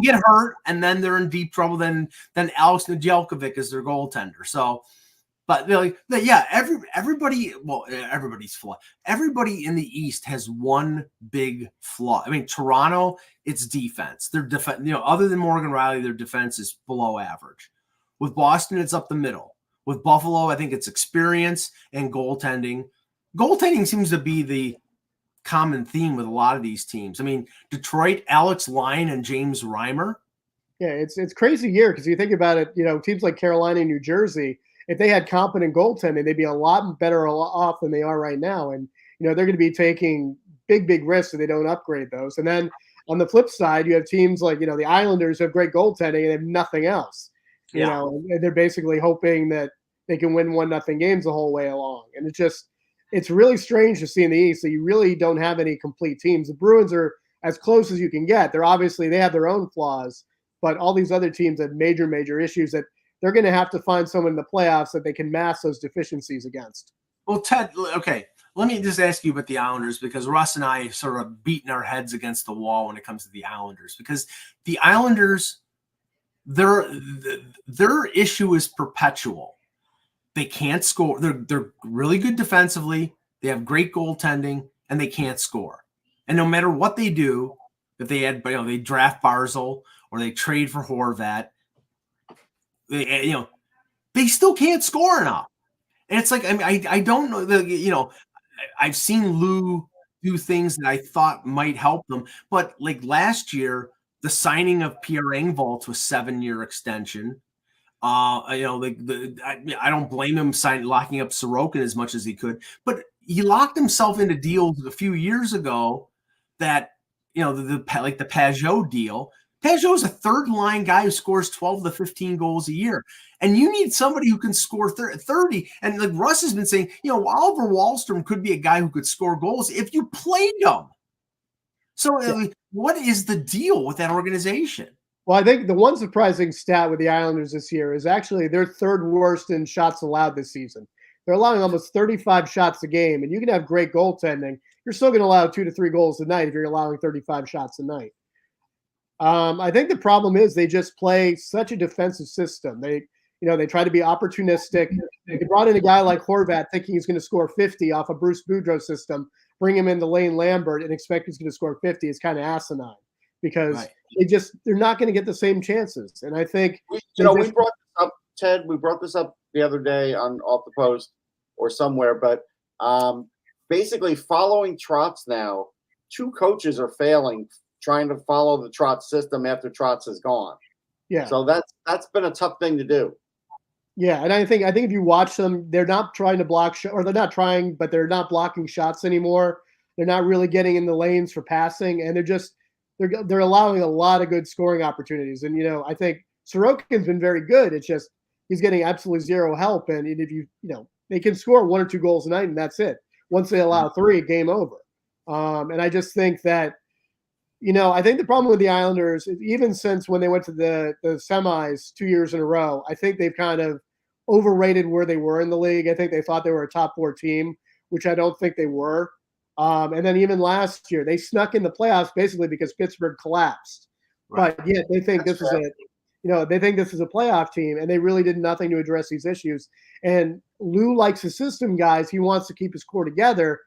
get hurt, and then they're in deep trouble. Then Alex Nedeljkovic is their goaltender. So. But everybody's flaw. Everybody in the East has one big flaw. I mean, Toronto, it's defense. Their defense, you know, other than Morgan Riley, their defense is below average. With Boston, it's up the middle. With Buffalo, I think it's experience and goaltending. Goaltending seems to be the common theme with a lot of these teams. I mean, Detroit, Alex Lyon and James Reimer. Yeah, it's crazy here because you think about it. You know, teams like Carolina and New Jersey, if they had competent goaltending, they'd be a lot better off than they are right now. And, you know, they're going to be taking big risks if they don't upgrade those. And then on the flip side, you have teams like, you know, the Islanders who have great goaltending and they have nothing else. You know, and they're basically hoping that they can win 1-0 games the whole way along. And it's really strange to see in the East that you really don't have any complete teams. The Bruins are as close as you can get. They have their own flaws, but all these other teams have major issues that they're going to have to find someone in the playoffs that they can mask those deficiencies against. Well, Ted, okay, let me just ask you about the Islanders, because Russ and I sort of beating our heads against the wall when it comes to the Islanders, because the Islanders, their issue is perpetual. They can't score. They're really good defensively. They have great goaltending, and they can't score. And no matter what they do, if they draft Barzal or they trade for Horvat, they still can't score enough. And it's like, I mean, I don't know. I've seen Lou do things that I thought might help them, but like last year, the signing of Pierre Engvall to a 7-year extension. I don't blame him locking up Sorokin as much as he could, but he locked himself into deals a few years ago that like the Pajot deal. Pajot is a third line guy who scores 12 to 15 goals a year. And you need somebody who can score 30. And like Russ has been saying, Oliver Wahlstrom could be a guy who could score goals if you played him. So what is the deal with that organization? Well, I think the one surprising stat with the Islanders this year is actually they're third worst in shots allowed this season. They're allowing almost 35 shots a game, and you can have great goaltending. You're still going to allow 2 to 3 goals a night if you're allowing 35 shots a night. I think the problem is they just play such a defensive system. They try to be opportunistic. They brought in a guy like Horvat thinking he's going to score 50 off a Bruce Boudreau system, bring him into Lane Lambert and expect he's going to score 50 is kind of asinine because they're not going to get the same chances. And I think we brought this up, Ted. We brought this up the other day on Off the Post or somewhere, but basically following Trotz now, 2 coaches are failing trying to follow the Trotz system after Trotz is gone. Yeah. So that's been a tough thing to do. Yeah, and I think if you watch them, they're not trying to block or they're not trying, but they're not blocking shots anymore. They're not really getting in the lanes for passing, and they're allowing a lot of good scoring opportunities. And I think Sorokin's been very good. It's just he's getting absolutely zero help. And if they can score 1 or 2 goals a night, and that's it. Once they allow 3, game over. And I just think that I think the problem with the Islanders, even since when they went to the semis 2 years in a row, I think they've kind of overrated where they were in the league. I think they thought they were a top 4 team, which I don't think they were. And then even last year, they snuck in the playoffs basically because Pittsburgh collapsed. Right. But yet they think this is a playoff team, and they really did nothing to address these issues. And Lou likes his system guys. He wants to keep his core together,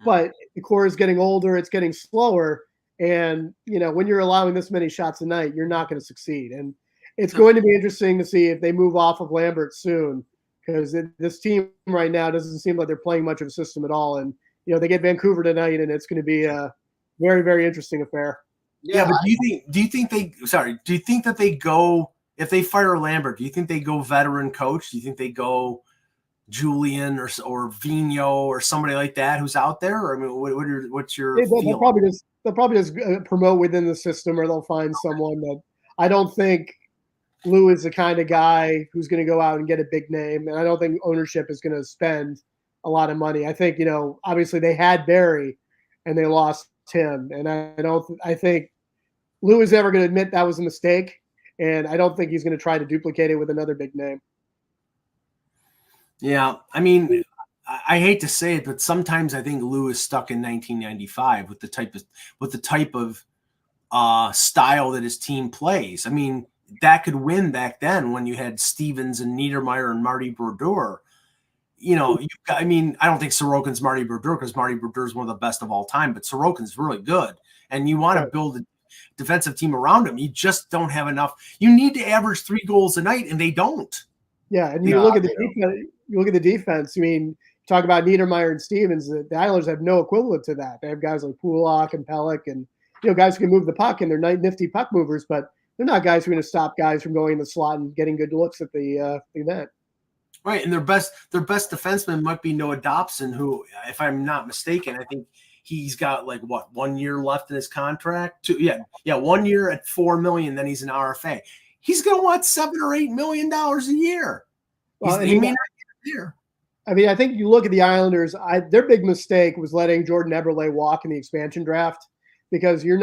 but the core is getting older. It's getting slower. And, when you're allowing this many shots a night, you're not going to succeed. And it's going to be interesting to see if they move off of Lambert soon, because this team right now doesn't seem like they're playing much of a system at all. And, they get Vancouver tonight, and it's going to be a very, very interesting affair. Yeah, but do you think that they go, if they fire Lambert, do you think they go veteran coach? Do you think they go Julian or Vigneault or somebody like that who's out there? Or, I mean, what's your they'll probably just promote within the system, or they'll find someone that I don't think Lou is the kind of guy who's going to go out and get a big name. And I don't think ownership is going to spend a lot of money. I think, obviously they had Barry and they lost him. And I think Lou is ever going to admit that was a mistake. And I don't think he's going to try to duplicate it with another big name. Yeah. I mean, I hate to say it, but sometimes I think Lou is stuck in 1995 with the type of style that his team plays. I mean, that could win back then when you had Stevens and Niedermeyer and Marty Brodeur. I don't think Sorokin's Marty Brodeur, because Marty Brodeur is one of the best of all time, but Sorokin's really good. And you want to build a defensive team around him. You just don't have enough. You need to average 3 goals a night, and they don't. Yeah, and you look at the defense. You look at the defense. I mean, talk about Niedermeyer and Stevens. The Islanders have no equivalent to that. They have guys like Pulak and Pelech, and guys who can move the puck, and they're nifty puck movers, but they're not guys who are going to stop guys from going in the slot and getting good looks at the net. Right, and their best defenseman might be Noah Dobson, who, if I'm not mistaken, I think he's got 1 year left in his contract. 1 year at $4 million, then he's an RFA. He's going to want $7 or $8 million a year. Well, he may not get there. I mean, I think you look at the Islanders. Their big mistake was letting Jordan Eberle walk in the expansion draft, because you're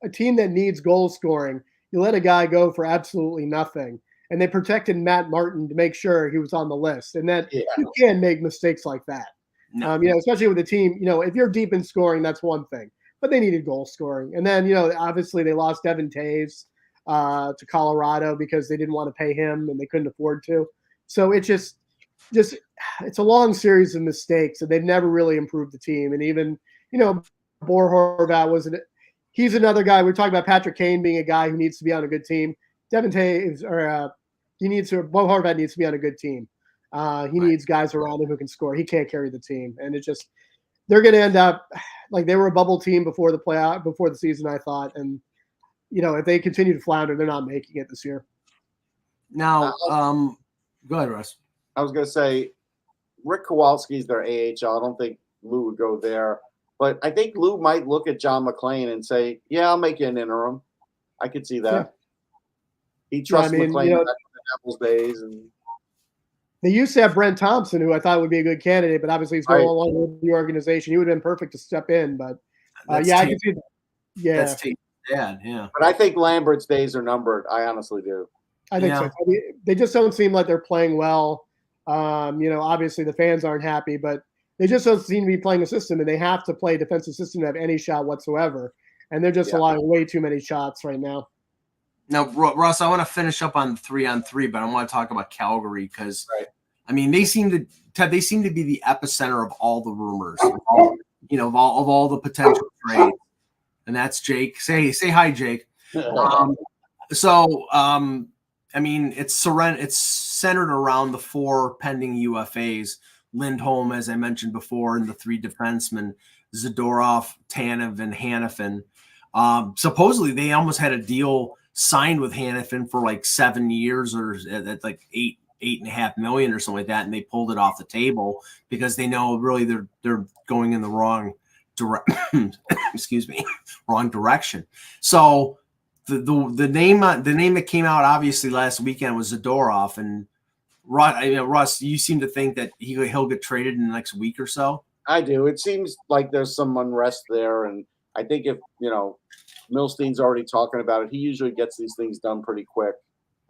a team that needs goal scoring. You let a guy go for absolutely nothing. And they protected Matt Martin to make sure he was on the list. And that you can make mistakes like that. No. Especially with a team, if you're deep in scoring, that's one thing. But they needed goal scoring. And then, obviously they lost Devin Taves to Colorado because they didn't want to pay him and they couldn't afford to. So it's just it's a long series of mistakes, and they've never really improved the team. And even, Bo Horvat he's another guy. We're talking about Patrick Kane being a guy who needs to be on a good team. Devin Taves, Bo Horvat needs to be on a good team. He needs guys around him who can score. He can't carry the team. And they're going to end up like they were a bubble team before the season, I thought. And, if they continue to flounder, they're not making it this year. Now, go ahead, Russ. I was going to say, Rick Kowalski's their AHL. I don't think Lou would go there. But I think Lou might look at John McClain and say, "Yeah, I'll make you an interim." I could see that. Yeah. He trusts McClain You know, back in the Devils days, and they used to have Brent Thompson, who I thought would be a good candidate, but obviously he's no right. longer with the organization. He would have been perfect to step in, but I can see that. Yeah, That's Dad. Yeah, But I think Lambert's days are numbered. I honestly do. I think so. I mean, they just don't seem like they're playing well. You know, obviously the fans aren't happy, but they just don't seem to be playing a system, and they have to play a defensive system to have any shot whatsoever. And they're just allowing way too many shots right now. Now, Russ, I want to finish up on 3-on-3, but I want to talk about Calgary because, I mean, they seem to be the epicenter of all the rumors, of all the potential trades. And that's Jake. Say hi, Jake. I mean, it's centered around the 4 pending UFAs: Lindholm, as I mentioned before, and the 3 defensemen: Zadorov, Tanev, and Hanifin. Supposedly, they almost had a deal signed with Hanifin for like 7 years, or at like $8.5 million or something like that, and they pulled it off the table because they know really they're going in the wrong wrong direction. So the name that came out obviously last weekend was Zadorov, and Russ, you seem to think that he'll get traded in the next week or so. I do. It seems like there's some unrest there, and I think if Milstein's already talking about it, he usually gets these things done pretty quick,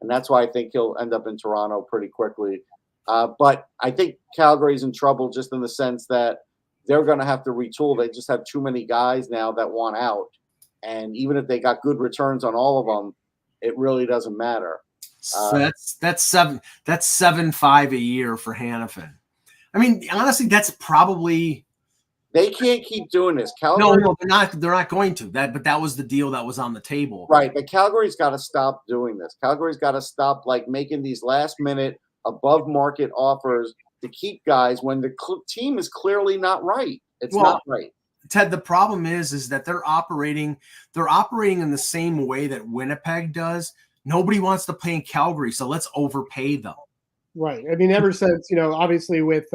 and that's why I think he'll end up in Toronto pretty quickly. But I think Calgary's in trouble just in the sense that they're going to have to retool. They just have too many guys now that want out. And even if they got good returns on all of them, it really doesn't matter. So that's $7.5 a year for Hanifin. I mean, honestly, that's probably they can't keep doing this. Calgary, no, they're not going to. But that was the deal that was on the table. Right. But Calgary's got to stop doing this. Calgary's got to stop making these last minute above market offers to keep guys when the team is clearly not right. It's not right. Ted, the problem is that they're operating in the same way that Winnipeg does. Nobody wants to play in Calgary, so let's overpay them. Right. I mean, ever since, obviously with,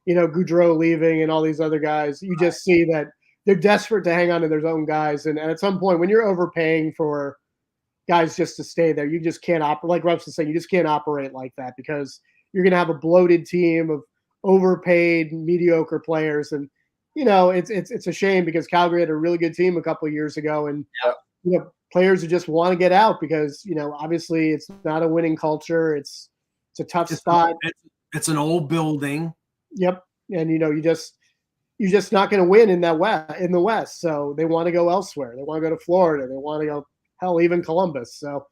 Goudreau leaving and all these other guys, you just see that they're desperate to hang on to their own guys. And at some point, when you're overpaying for guys just to stay there, you just can't operate. Like Russ was saying, you just can't operate like that because you're going to have a bloated team of overpaid, mediocre players. And, it's a shame because Calgary had a really good team a couple of years ago. And, players who just want to get out because, obviously it's not a winning culture. It's a tough spot. It's an old building. Yep. And, you're just not going to win in the West. So they want to go elsewhere. They want to go to Florida. They want to go, hell, even Columbus. So,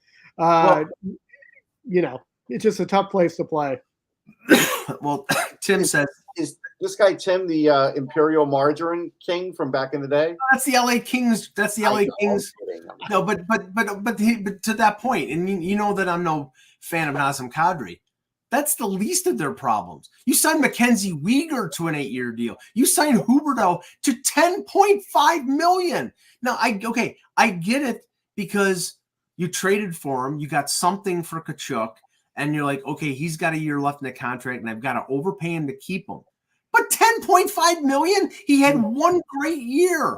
it's just a tough place to play. Well, Tim says, is this guy Tim the Imperial Margarine King from back in the day? That's the LA Kings. That's the LA Kings. No, but to that point, and you know that I'm no fan of Nazem Kadri. That's the least of their problems. You signed Mackenzie Weegar to an 8-year deal. You signed Huberdeau to $10.5 million. Now, I get it because you traded for him. You got something for Tkachuk, and you're like, okay, he's got a year left in the contract, and I've got to overpay him to keep him. But $10.5 million, he had one great year.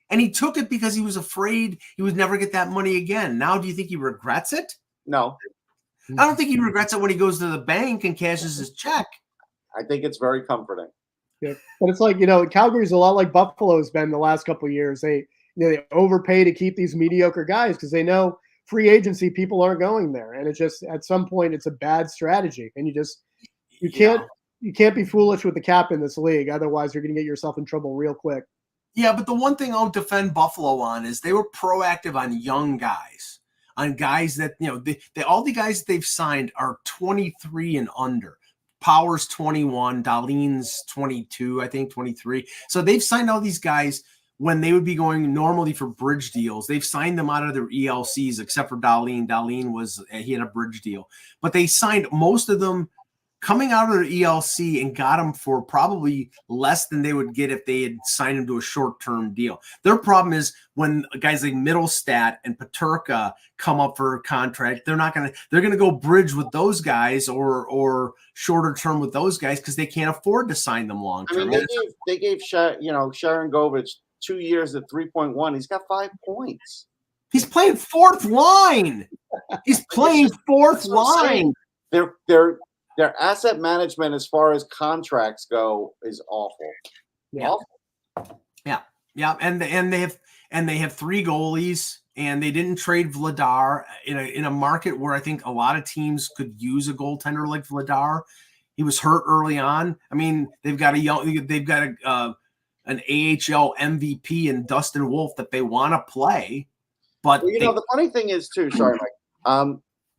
And he took it because he was afraid he would never get that money again. Now, do you think he regrets it? No. I don't think he regrets it when he goes to the bank and cashes his check. I think it's very comforting. Yeah. But it's like, Calgary's a lot like Buffalo's been the last couple of years. They overpay to keep these mediocre guys because they know free agency people aren't going there. And it's just at some point it's a bad strategy. And you can't be foolish with the cap in this league. Otherwise you're going to get yourself in trouble real quick. Yeah, but the one thing I'll defend Buffalo on is they were proactive on young guys. On guys that, all the guys that they've signed are 23 and under. Power's 21, Dahlin's 22, I think 23. So they've signed all these guys when they would be going normally for bridge deals. They've signed them out of their ELCs, except for Dahlin. Dahlin he had a bridge deal. But they signed most of them coming out of their ELC and got him for probably less than they would get if they had signed him to a short-term deal. Their problem is when guys like Middlestat and Peterka come up for a contract, they're going to go bridge with those guys or shorter term with those guys because they can't afford to sign them long term. I mean, they gave Sharon Govich 2 years at 3.1. He's got 5 points. He's playing fourth line. He's playing fourth line. Their asset management as far as contracts go is awful. Yeah. Awful. Yeah. And they have 3 goalies, and they didn't trade Vladar in a market where I think a lot of teams could use a goaltender like Vladar. He was hurt early on. I mean, they've got an AHL MVP in Dustin Wolf that they want to play. But well, the funny thing is too. Sorry, Mike.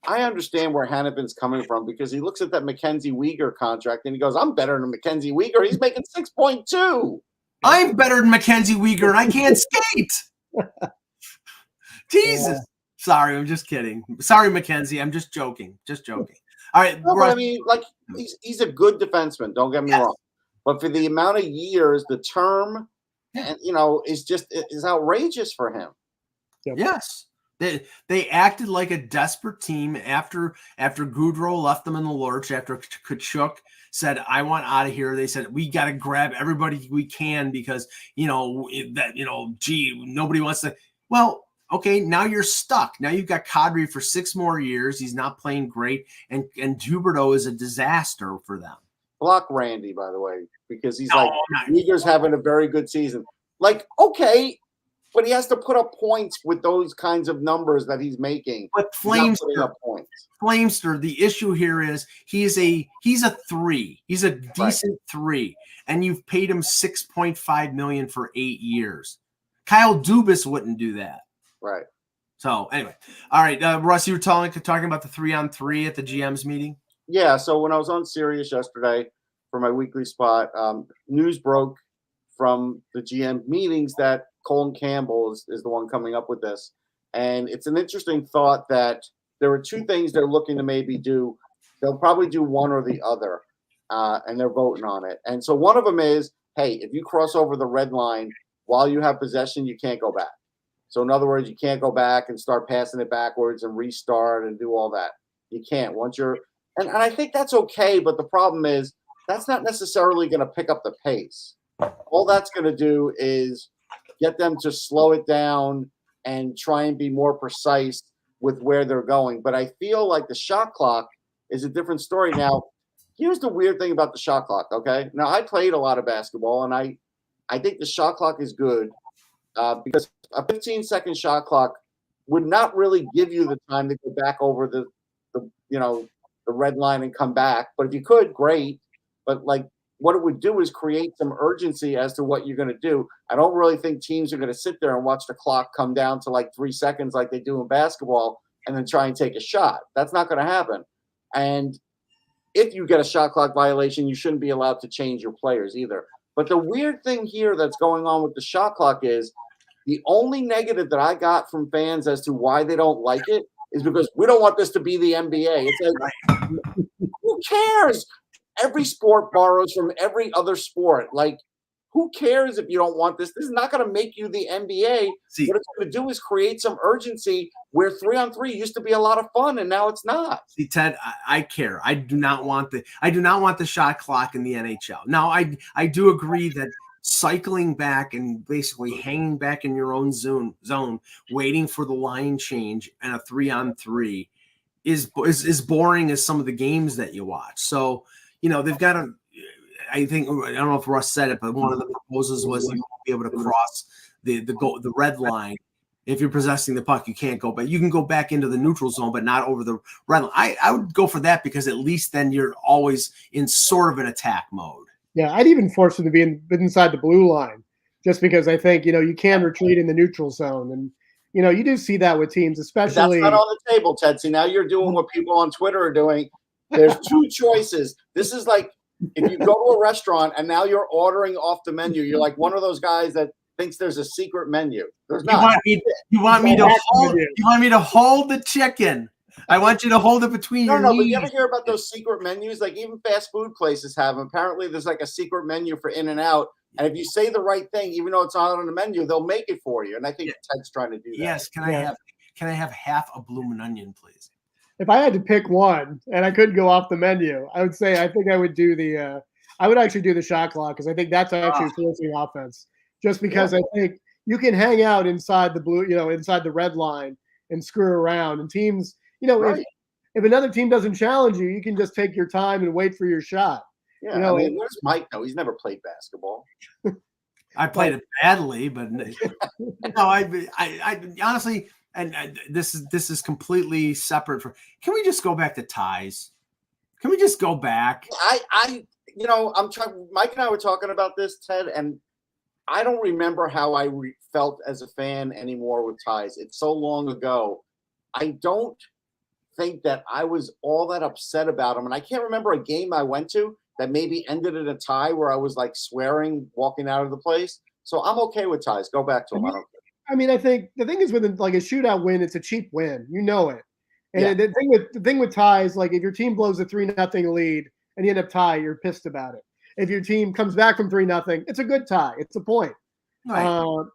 I understand where Hanniban's coming from because he looks at that Mackenzie Weegar contract and he goes, "I'm better than Mackenzie Weegar. He's making 6.2. I'm better than Mackenzie Weegar, and I can't skate." Jesus. Yeah. Sorry, I'm just kidding. Sorry, Mackenzie. I'm just joking. All right. No, but I mean, like he's a good defenseman. Don't get me wrong. But for the amount of years, the term, and is outrageous for him. Yep. Yes. They acted like a desperate team after Goudreau left them in the lurch, after Kachuk said, "I want out of here." They said, "We got to grab everybody we can because, nobody wants to." Well, okay, now you're stuck. Now you've got Kadri for 6 more years. He's not playing great. And Huberdeau is a disaster for them. Block Randy, by the way, because he's Uyghur's having a very good season. Like, okay, but he has to put up points with those kinds of numbers that he's making. But Flamester, the issue here is he's a 3. He's a decent 3, and you've paid him $6.5 million for 8 years. Kyle Dubas wouldn't do that. Right. So anyway, all right, Russ, you were talking about the 3-on-3 at the GM's meeting. Yeah. So when I was on Sirius yesterday for my weekly spot, news broke from the GM meetings that Colin Campbell is the one coming up with this. And it's an interesting thought that there are 2 things they're looking to maybe do. They'll probably do one or the other, and they're voting on it. And so one of them is, hey, if you cross over the red line while you have possession, you can't go back. So in other words, you can't go back and start passing it backwards and restart and do all that. You can't. Once you're – and I think that's okay, but the problem is that's not necessarily going to pick up the pace. All that's going to do is get them to slow it down and try and be more precise with where they're going. But I feel like the shot clock is a different story. Now, here's the weird thing about the shot clock, okay? Now, I played a lot of basketball, and I think the shot clock is good because a 15-second shot clock would not really give you the time to go back over the red line and come back. But if you could, great. But, what it would do is create some urgency as to what you're going to do. I don't really think teams are going to sit there and watch the clock come down to 3 seconds like they do in basketball and then try and take a shot. That's not going to happen. And if you get a shot clock violation, you shouldn't be allowed to change your players either. But the weird thing here that's going on with the shot clock is the only negative that I got from fans as to why they don't like it is because we don't want this to be the NBA. It's like, who cares? Every sport borrows from every other sport. Who cares if you don't want this? This is not going to make you the NBA. What it's going to do is create some urgency where 3-on-3 used to be a lot of fun, and now it's not. See, Ted, I care. I do not want the shot clock in the NHL. Now, I do agree that cycling back and basically hanging back in your own zone, waiting for the line change and a 3-on-3 is boring as some of the games that you watch. So, they've got to. I think I don't know if Russ said it, but one of the proposals was you won't be able to cross the red line if you're possessing the puck. You can't go, but you can go back into the neutral zone, but not over the red line. I would go for that because at least then you're always in sort of an attack mode. Yeah, I'd even force them to be inside the blue line, just because I think you can retreat in the neutral zone, and you do see that with teams, especially. That's not on the table, Ted. See, now you're doing what people on Twitter are doing. There's 2 choices. This is like if you go to a restaurant and now you're ordering off the menu, you're like one of those guys that thinks there's a secret menu. There's not. You want me to hold the chicken. I want you to hold it between your No, knees. but you ever hear about those secret menus? Like even fast food places have them. Apparently, there's like a secret menu for In-N-Out, and if you say the right thing, even though it's not on the menu, they'll make it for you. And I think Ted's trying to do that. Yes. Can I have half a bloomin' onion, please? If I had to pick one and I couldn't go off the menu, I would say I think I would do the I would actually do the shot clock because I think that's actually forcing offense. Just because I think you can hang out inside the blue, inside the red line and screw around. And teams, if another team doesn't challenge you, you can just take your time and wait for your shot. Yeah, I mean, where's Mike though? He's never played basketball. I played it badly, but no, I honestly, and this is completely separate from. Can we just go back to ties? Can we just go back? I'm trying. Mike and I were talking about this, Ted, and I don't remember how I felt as a fan anymore with ties. It's so long ago. I don't think that I was all that upset about them, and I can't remember a game I went to that maybe ended in a tie where I was like swearing walking out of the place. So I'm okay with ties. Go back to them. I mean, I think the thing is with like a shootout win, it's a cheap win. You know it. And the thing with ties, like if your team blows a 3-0 lead and you end up tie, you're pissed about it. If your team comes back from 3-0, it's a good tie. It's a point,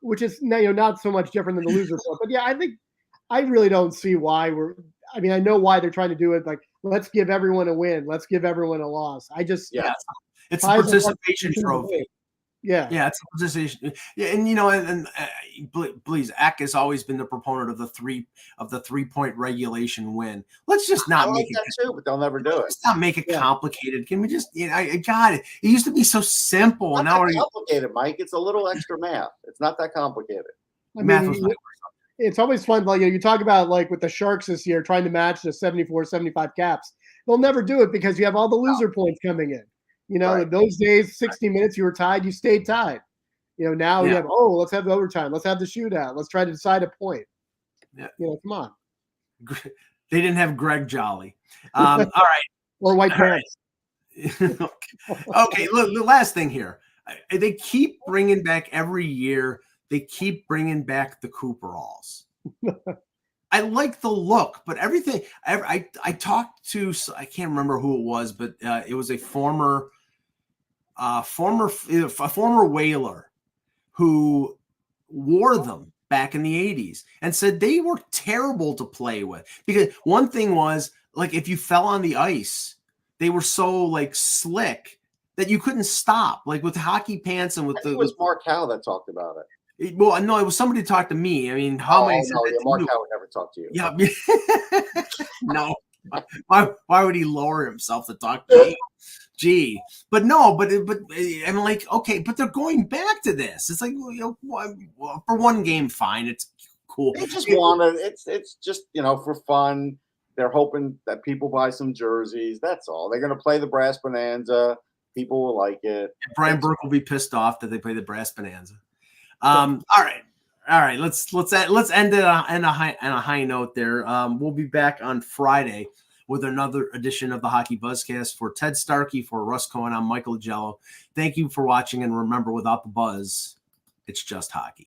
which is not so much different than the loser point. But yeah, I think I really don't see why I mean, I know why they're trying to do it. Like, let's give everyone a win. Let's give everyone a loss. It's a participation trophy. Yeah, it's a participation. Yeah, and please, Eck has always been the proponent of the 3-point regulation win. Let's just not make it that too, but they'll never do it. Let's not make it complicated. Can we just? I got it. It used to be so simple, and now it's complicated, Mike. It's a little extra math. It's not that complicated. Math was my it's always fun. Like you talk about like with the Sharks this year, trying to match the 74, 75 caps. They'll never do it because you have all the loser points coming in. Those days, 60 minutes, you were tied, you stayed tied. Now you have, let's have the overtime. Let's have the shootout. Let's try to decide a point. Yeah. Come on. They didn't have Greg Jolly. All right. Or White Parents. Okay, look, the last thing here. They keep bringing back every year. They keep bringing back the Cooperalls. I like the look, but everything. I talked to, I can't remember who it was, but it was a former Whaler who wore them back in the 80s and said they were terrible to play with because one thing was like if you fell on the ice, they were so like slick that you couldn't stop. Like with hockey pants and with it was Mark Howe that talked about it. Well, no, it was somebody to talk to me. I mean, how many? Mark Howe would never talk to you. Yeah, no. Why would he lower himself to talk to me? Gee, but I'm like, okay, but they're going back to this. It's like, for one game, fine, it's cool. They just want it. It's just for fun. They're hoping that people buy some jerseys. That's all. They're going to play the Brass Bonanza. People will like it. Brian Burke will be pissed off that they play the Brass Bonanza. All right. Let's end it on a high note there. We'll be back on Friday with another edition of the Hockey Buzzcast. For Ted Starkey, for Russ Cohen, I'm Michael Jello. Thank you for watching, and remember, without the buzz, it's just hockey.